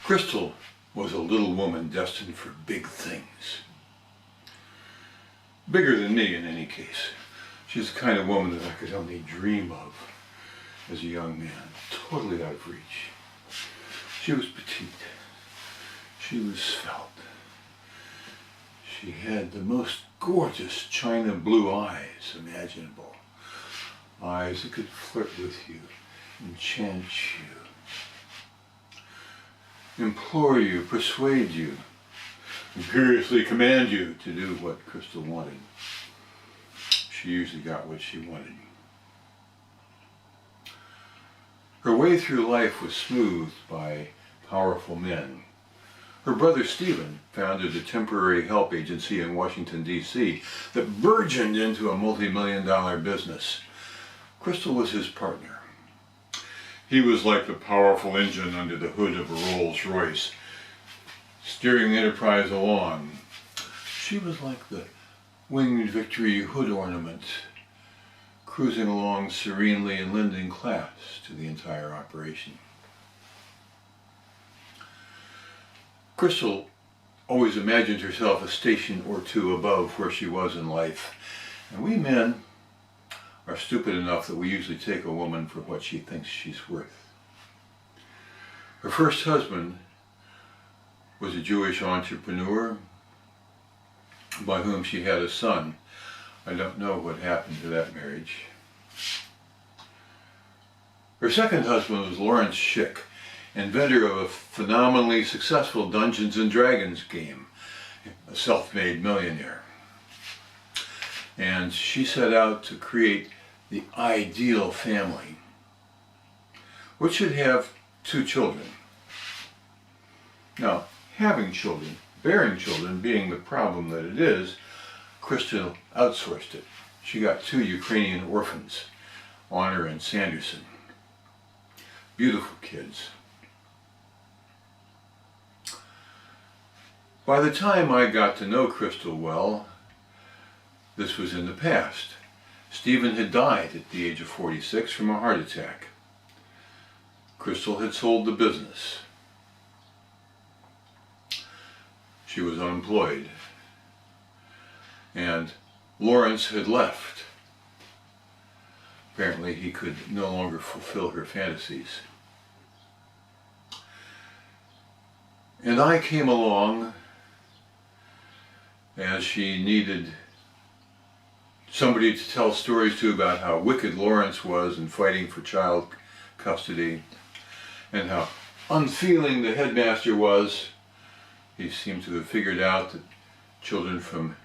Crystal was a little woman destined for big things. Bigger than me in any case. She's the kind of woman that I could only dream of as a young man, totally out of reach. She was petite. She was svelte. She had the most gorgeous china blue eyes imaginable. Eyes that could flirt with you, enchant you, implore you, persuade you, imperiously command you to do what Crystal wanted. She usually got what she wanted. Her way through life was smoothed by powerful men. Her brother Stephen founded a temporary help agency in Washington, D.C. that burgeoned into a multi-million-dollar business. Crystal was his partner. He was like the powerful engine under the hood of a Rolls-Royce, steering the enterprise along. She was like the winged victory hood ornament, cruising along serenely and lending class to the entire operation. Crystal always imagined herself a station or two above where she was in life, and we men are stupid enough that we usually take a woman for what she thinks she's worth. Her first husband was a Jewish entrepreneur by whom she had a son. I don't know what happened to that marriage. Her second husband was Lawrence Schick, inventor of a phenomenally successful Dungeons and Dragons game, a self-made millionaire. And she set out to create the ideal family, which should have 2 children. Now, having children, bearing children being the problem that it is, Crystal outsourced it. She got 2 Ukrainian orphans, Honor and Sanderson. Beautiful kids. By the time I got to know Crystal well, this was in the past. Stephen had died at the age of 46 from a heart attack. Crystal had sold the business. She was unemployed. And Lawrence had left. Apparently he could no longer fulfill her fantasies. And I came along as she needed somebody to tell stories to about how wicked Lawrence was in fighting for child custody, and how unfeeling the headmaster was. He seemed to have figured out that children from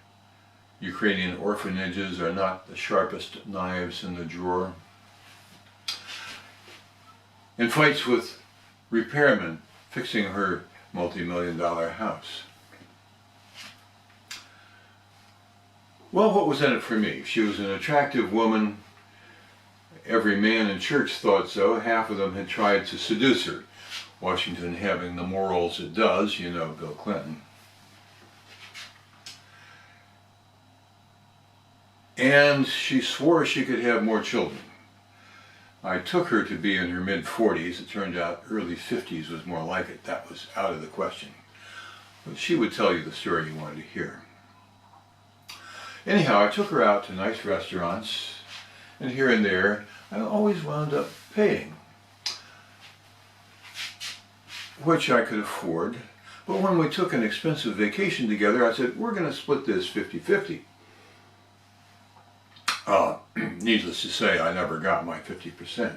Ukrainian orphanages are not the sharpest knives in the drawer. And fights with repairmen fixing her multi-million-dollar house. Well, what was in it for me? She was an attractive woman. Every man in church thought so. Half of them had tried to seduce her. Washington having the morals it does, you know, Bill Clinton. And she swore she could have more children. I took her to be in her mid-40s. It turned out early 50s was more like it. That was out of the question. But she would tell you the story you wanted to hear. Anyhow, I took her out to nice restaurants, and here and there, I always wound up paying, which I could afford. But when we took an expensive vacation together, I said, we're going to split this 50-50. Needless to say, I never got my 50%.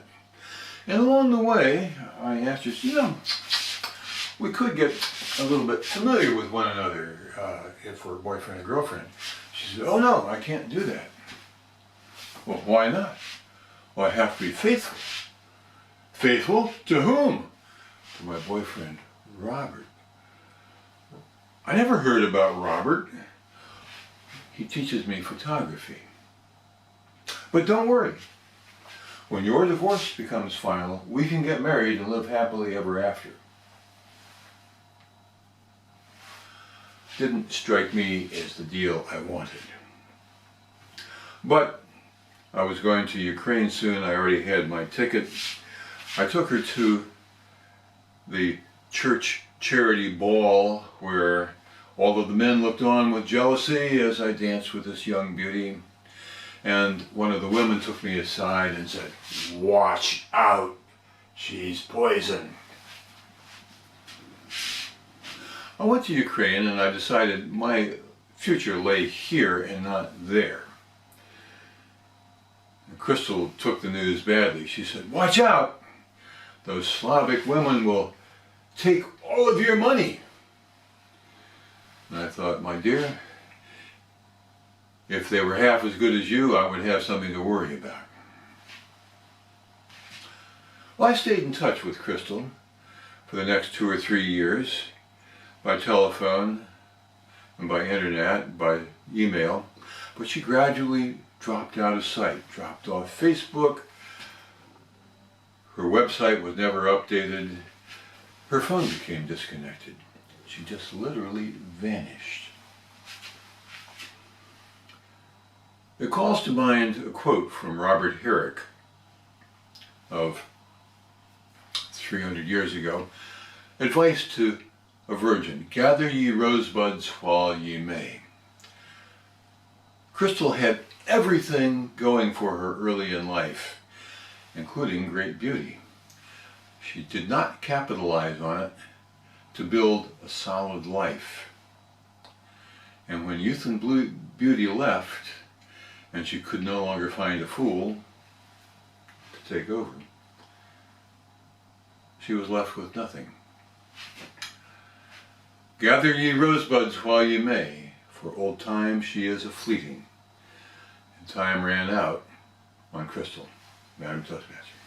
And along the way, I asked her, you know, we could get a little bit familiar with one another if we're boyfriend and girlfriend. She said, oh no, I can't do that. Well, why not? Well, I have to be faithful. Faithful to whom? To my boyfriend, Robert. I never heard about Robert. He teaches me photography. But don't worry. When your divorce becomes final, we can get married and live happily ever after. Didn't strike me as the deal I wanted. But I was going to Ukraine soon. I already had my ticket. I took her to the church charity ball where all of the men looked on with jealousy as I danced with this young beauty. And one of the women took me aside and said, "Watch out, she's poison." I went to Ukraine and I decided my future lay here and not there. And Crystal took the news badly. She said, "Watch out, those Slavic women will take all of your money." And I thought, my dear, if they were half as good as you, I would have something to worry about. Well, I stayed in touch with Crystal for the next 2 or 3 years, by telephone and by internet, by email, but she gradually dropped out of sight, dropped off Facebook. Her website was never updated. Her phone became disconnected. She just literally vanished. It calls to mind a quote from Robert Herrick of 300 years ago. Advice to a virgin: "Gather ye rosebuds while ye may." Crystal had everything going for her early in life, including great beauty. She did not capitalize on it to build a solid life. And when youth and beauty left, and she could no longer find a fool to take over, she was left with nothing. Gather ye rosebuds while ye may, for old time she is a-fleeting. And time ran out on Crystal, Madam Toastmaster.